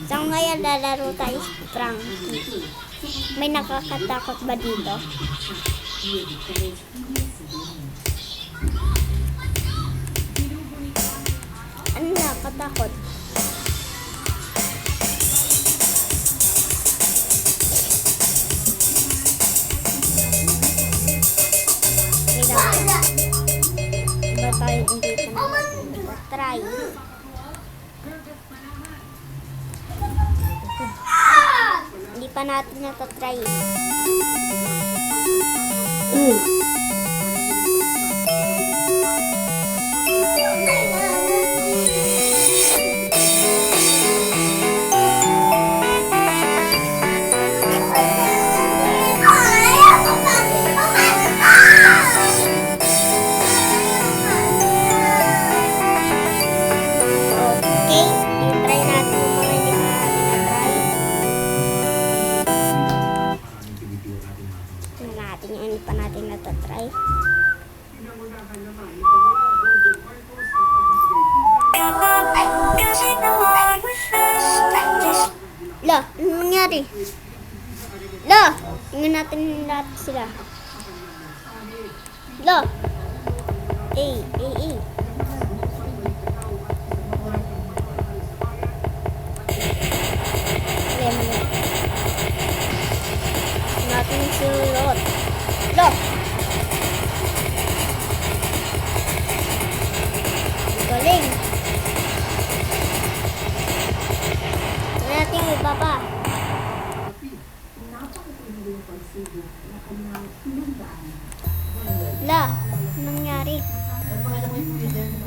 So ngayon lalaro tayo sa Frankie. May nakakatakot ba dito? Ano nakakatakot? Ba tayo hindi pa try? Hindi pa natin natatry. Hindi pa natin natatry. La, ano nangyari? La, tingnan natin lahat sila. La. Eh. Natin sulot. Lo! Galing! Ito natin ibaba. La! Anong nangyari?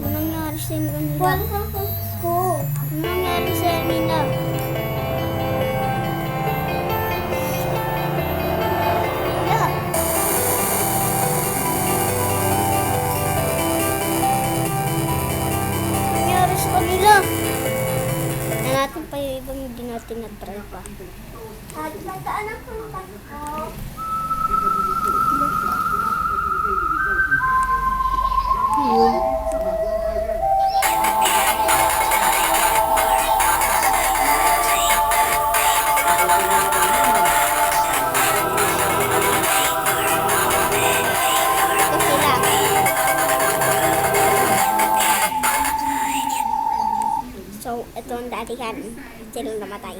Anong nangyari sa inyo nila? Anong nangyari sa inyo nila? Natin pa yung ibang hindi natin na-try pa. Nagdaanan ko ng ko. So, ito ang datihan. Sila namatay.